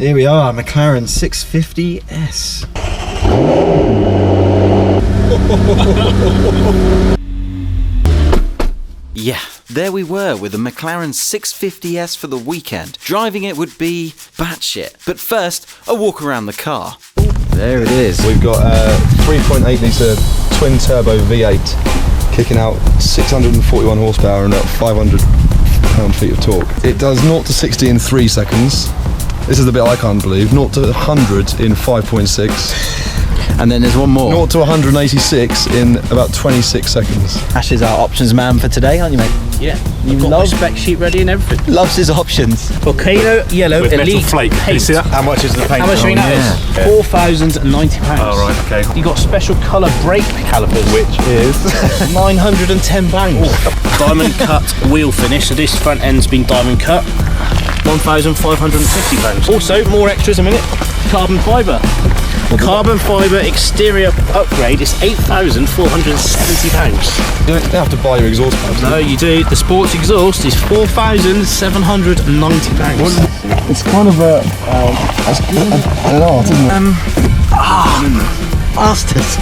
Here we are, McLaren 650s. Yeah, there we were with the McLaren 650s for the weekend. Driving it would be batshit. But first, a walk around the car. There it is. We've got a 3.8 litre twin turbo V8 kicking out 641 horsepower and at 500 pound-feet of torque. It does 0 to 60 in 3 seconds. This is the bit I can't believe. 0 to 100 in 5.6. And then there's one more. 0 to 186 in about 26 seconds. Ash is our options man for today, aren't you, mate? Yeah, I've got my spec sheet ready and everything. Loves his options. Volcano Yellow with Elite flake. paint. Can you see that? How much is the paint? How much do you think that is? £4,090. Oh, right, okay. You got special colour brake calipers, Which is £910. Diamond cut wheel finish, so this front end's been diamond cut. £1,550. Also, more extras a minute. Carbon fibre. Carbon fibre exterior upgrade is £8,470. You don't have to buy your exhaust pipes. No, you do. The sports exhaust is £4,790. It's kind of a an art, isn't it? Bastards.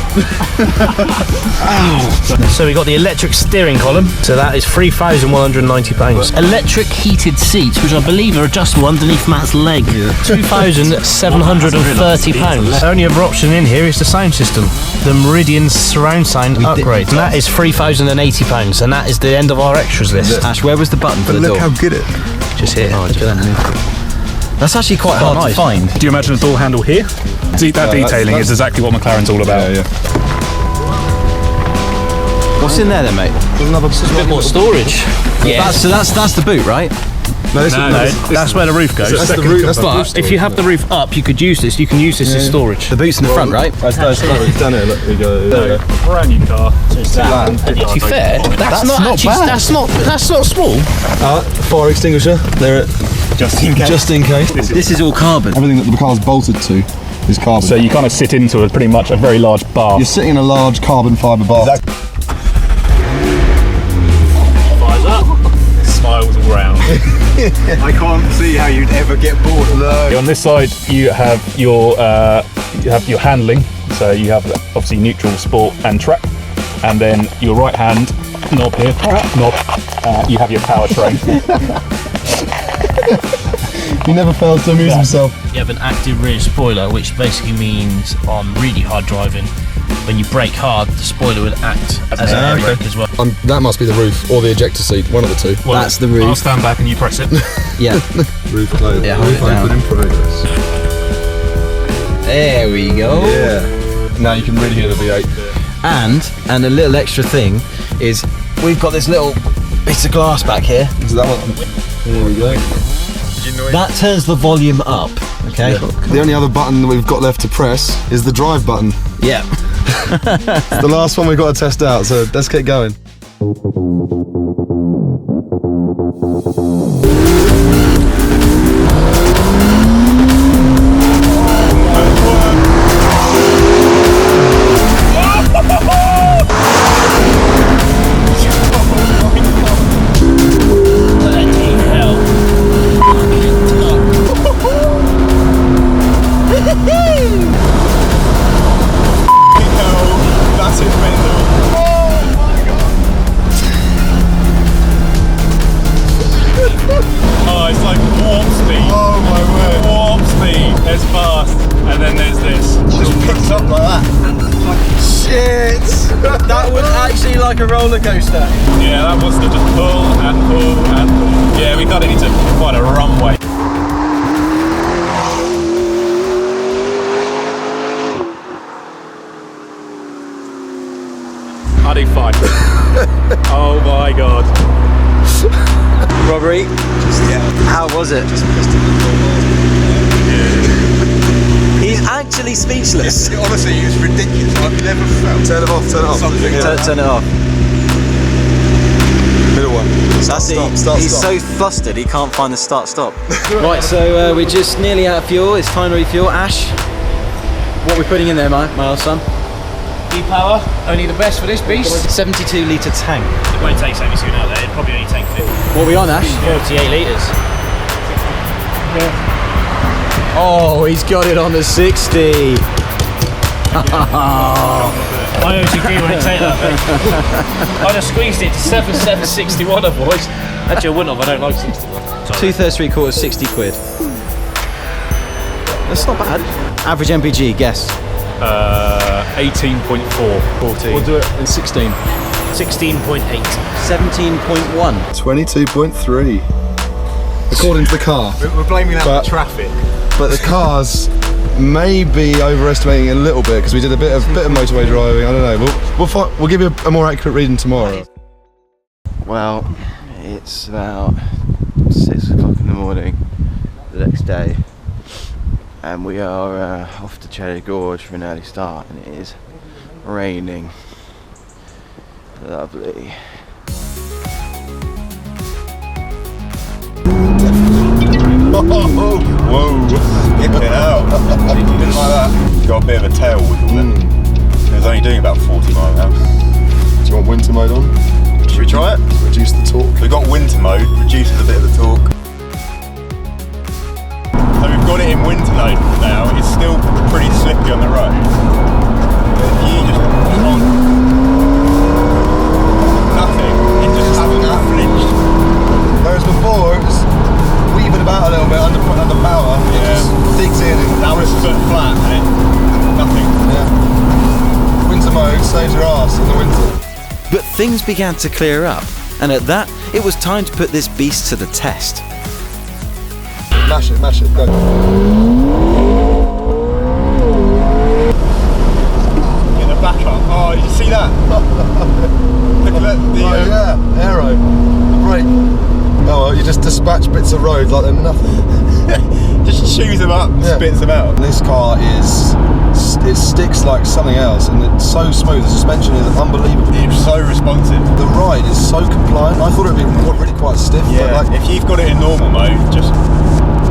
So we got the electric steering column, so that is £3,190. Electric heated seats, which I believe are adjustable underneath Matt's leg, £2,730. Only other option in here is the sound system, the Meridian surround sound upgrade, and that is £3,080, and that is the end of our extras list. Ash, where was the button for the door? Look how good it. Just here. That's actually quite hard to find. Do you imagine a door handle here? See, that detailing is exactly what McLaren's all about. Yeah. What's in there then, mate? There's a bit more storage. Yeah. So that's the boot, right? No, That's where the roof goes. That's the roof. But if you have the roof up, you could use this. You can use this as storage. The boot's in the front, right? We've done it. Look, we go. There we go. Brand new car. To be fair, that's not bad. That's not small. Fire extinguisher. There, Just in case. just in case. This is all carbon. Everything that the car's bolted to is carbon. So you kind of sit into pretty much a very large bar. You're sitting in a large carbon fibre bar. Fires up. Smiles all round. I can't see how you'd ever get bored. No. On this side, you have your handling. So you have obviously neutral, sport, and track, and then your right hand knob here. You have your powertrain. He never fails to amuse himself. You have an active rear spoiler, which basically means on really hard driving, when you brake hard, the spoiler will act as an air brake as well. That must be the roof or the ejector seat, one of the two. Well, That's the roof. I'll stand back and you press it. Yeah. Roof closed. Yeah, hold it down. in progress. There we go. Yeah. Now you can really hear the V8. And a little extra thing is we've got this little piece of glass back here. Is that one? There we go. That turns the volume up. Okay. The only other button that we've got left to press is the drive button. Yeah. It's the last one we've got to test out, so let's get going. Like a roller coaster. Yeah, that was to just pull and pull and pull. Yeah, we got it into quite a runway. I do 5. Oh my god. Robbery. How was it? He's actually speechless. Honestly, it's ridiculous. I've never felt. Turn it off, turn it off. Turn it off. Middle one. He's so flustered he can't find the start-stop. Right, so we're just nearly out of fuel. It's time to refuel. Ash, what are we putting in there, my old son? E-power, only the best for this beast. 72 litre tank. It won't take 72 now there, it'll probably only take 50. What are we on, Ash? 48 litres. Oh, he's got it on the 60. I OCD when it take that bit. I just squeezed it to 7,761 otherwise. Actually, I wouldn't have, I don't like 61. 2/3, 3/4, 60 quid. That's not bad. Average MPG, guess. 18.4. 14. We'll do it in 16. 16.8. 17.1. 22.3. According to the car. We're blaming that But- on traffic. But the cars may be overestimating a little bit because we did a bit of motorway driving. I don't know. We'll give you a more accurate reading tomorrow. Well, it's about 6 o'clock in the morning the next day, and we are off to Cheddar Gorge for an early start, and it is raining. Lovely. Whoa! Get it out. Didn't like that. Got a bit of a tail wiggle then. It was only doing about 40 miles an hour. Do you want winter mode on? Should we try it? Reduce the torque. We've got winter mode, reduces a bit of the torque. So we've got it in winter mode now. It's still pretty slippy on the road. But you just can't. Nothing. It just hasn't flinched. Whereas before it was weaving about a little bit under power. It just digs in and Now it's foot flat and it nothing. yeah. Winter mode saves your ass in the winter. But things began to clear up, and at that, it was time to put this beast to the test. Mash it, go. In the back up. Oh, you see that? Look at the yeah, aero. Right. Oh well, you just dispatch bits of road like they're nothing. just chews them up, Yeah. spits them out. This car it sticks like something else, and it's so smooth. The suspension is unbelievable. It's so responsive. The ride is so compliant. I thought it would be really quite stiff, but like, if you've got it in normal mode, just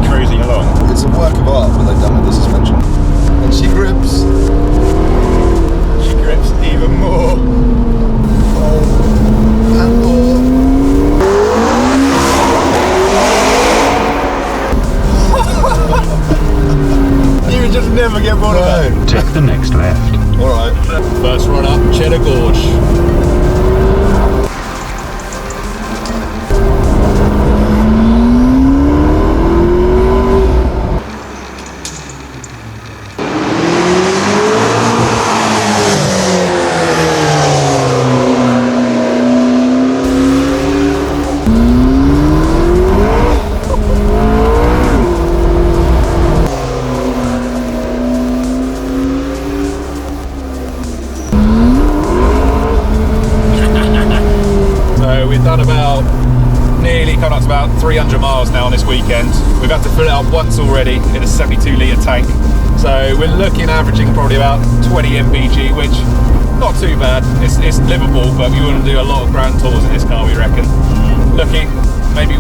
cruising along. it's a work of art what they've done with the suspension. And she grips. She grips even more. And more. You would just never get bored of that. Take the next left. Alright. First run up, Cheddar Gorge. We've done about nearly coming up to about 300 miles now on this weekend. We've had to fill it up once already in a 72 litre tank. So we're looking averaging probably about 20 mpg, which not too bad. It's livable, but we wouldn't do a lot of grand tours in this car, we reckon. Looking, maybe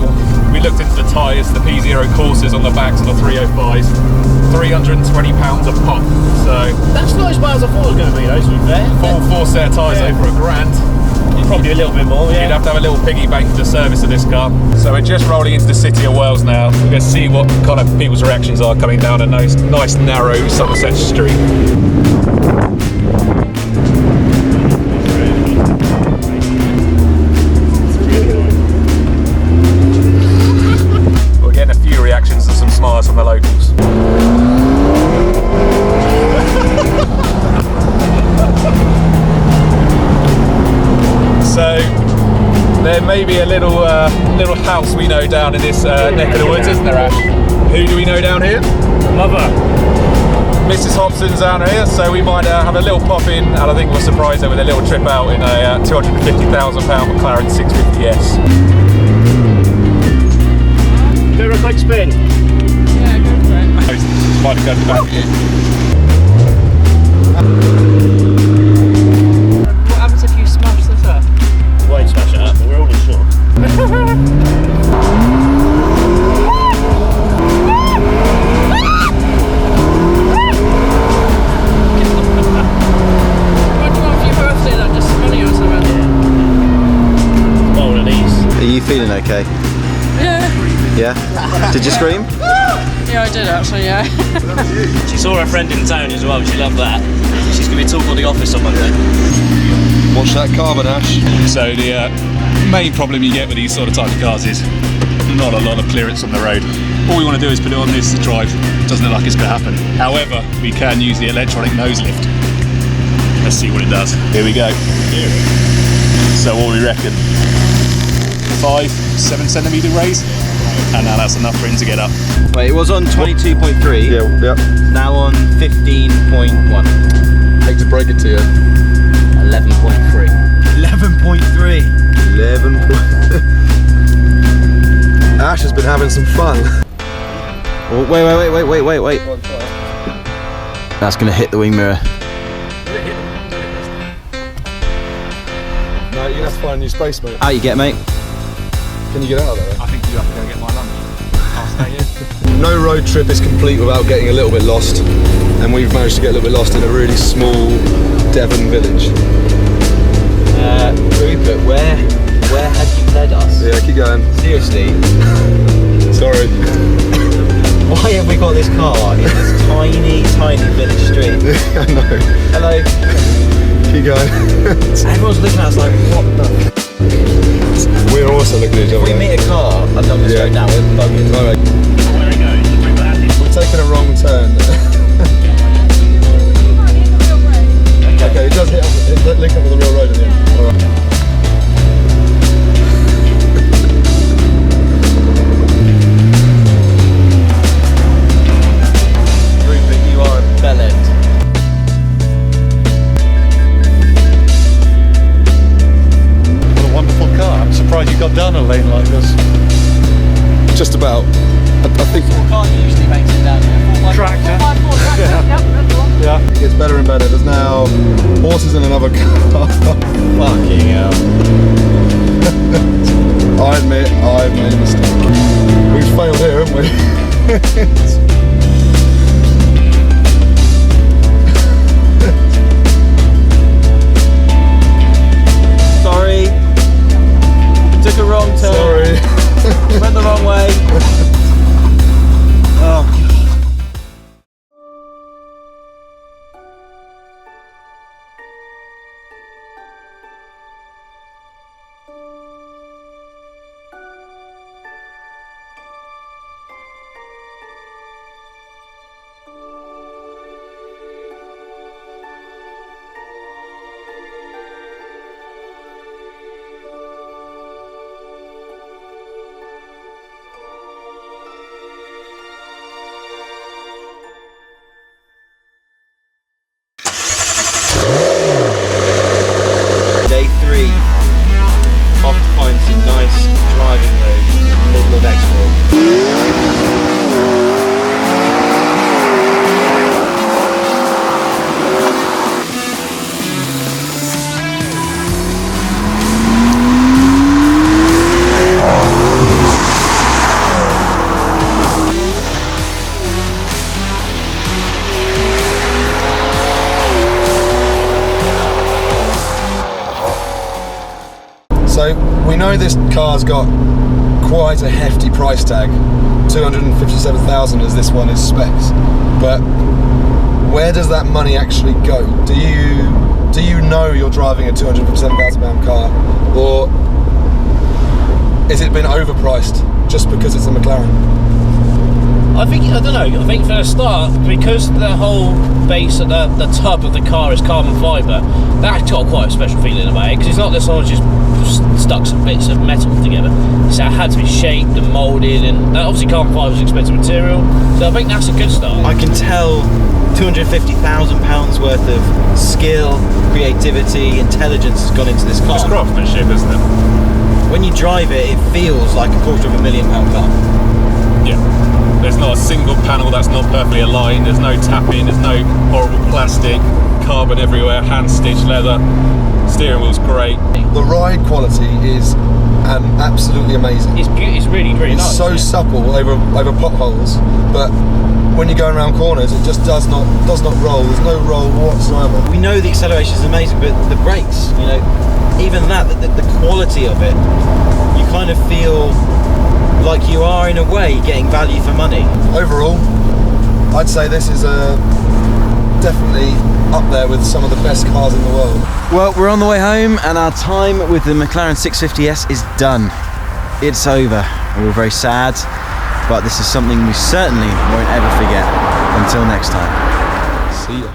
we looked into the tyres, the P0 courses on the backs of the 305s, £320 a pop. So That's not as bad as I thought it was going to be, though, to be fair. full four set of tyres over £1,000. Probably a little bit more, yeah. You'd have to have a little piggy bank for the service of this car. So we're just rolling into the city of Wales now. We're going to see what kind of people's reactions are coming down a nice narrow Somerset street. We're getting a few reactions and some smiles from the locals. So there may be a little house we know down in this neck of the woods, isn't there, Ash? Who do we know down here? Mother. Mrs. Hobson's down here, so we might have a little pop in, and I think we'll surprise her with a little trip out in a £250,000 McLaren 650s. Go for a quick spin. Yeah, go for it. Might have gone back here. What happens if you smash this up? Won't smash it up, but we're all insured. What do you want for your birthday? Like just money or something? One of these. Are you feeling okay? Yeah. Yeah? Did you scream? Yeah, I did actually, yeah. She saw her friend in town as well, she loved that. She's going to be talking to the office on Monday. Watch that carbon ash. So the main problem you get with these sort of type of cars is not a lot of clearance on the road. All we want to do is put it on this drive. Doesn't look like it's going to happen. However, we can use the electronic nose lift. Let's see what it does. Here we go. So what we reckon? 5-7 centimetre raise, and now that's enough for him to get up. Wait, it was on 22.3. Yeah. Now on 15.1. Hate to break it to you. 11.3. 11.3. 11. Ash has been having some fun. Oh, wait. That's gonna hit the wing mirror. No, you're gonna have to find a new space, mate. Out you get, mate. Can you get out of there? I think you have to go get my lunch. I'll stay here. No road trip is complete without getting a little bit lost, and we've managed to get a little bit lost in a really small Devon village. Rupert, where have you led us? Yeah, keep going. Seriously, Sorry. why have we got this car in this tiny village street? I know. Hello. Keep going. Everyone's looking at us like, what the? We're also looking at each other. If we meet a car, I'm not going to go down with the buggy. Alright. Where are we going? We're taking a wrong turn. Okay, it does hit up, it link up with the real road in the end. Alright. Rupert, you are a bellend. What a wonderful car. I'm surprised you got down a lane like this. Just about. I think Car usually makes it down here. Tractor. yeah, it gets better and better. There's now horses in another car. Fucking hell. I admit, I've made a mistake. We've failed here, haven't we? Sorry. Took a wrong turn. Sorry. Went the wrong way. Oh. Day 3. Off to find some nice driving roads in the middle of Exmoor. So we know this car's got quite a hefty price tag, 257,000 as this one is specs. But where does that money actually go? Do you know you're driving a £257,000 car, or is it been overpriced just because it's a McLaren? I don't know, I think for a start, because the whole base of the tub of the car is carbon fibre, that's got quite a special feeling about it, because it's not that someone's just stuck some bits of metal together. So it had to be shaped and moulded, and obviously carbon fibre is an expensive material, so I think that's a good start. I can tell £250,000 worth of skill, creativity, intelligence has gone into this car. It's craftsmanship, isn't it? When you drive it, it feels like a £250,000 car. Yeah. There's not a single panel that's not perfectly aligned. There's no tapping. There's no horrible plastic, carbon everywhere, hand-stitched leather. Steering wheel's great. The ride quality is absolutely amazing. It's really, really It's nice. so supple over potholes, but when you're going around corners, it just does not roll. There's no roll whatsoever. We know the acceleration is amazing, but the brakes, even that, the quality of it, you kind of feel like you are in a way getting value for money. Overall, I'd say this is definitely up there with some of the best cars in the world. Well, we're on the way home and our time with the McLaren 650s is done. It's over. We're very sad, but this is something we certainly won't ever forget. Until next time. See ya.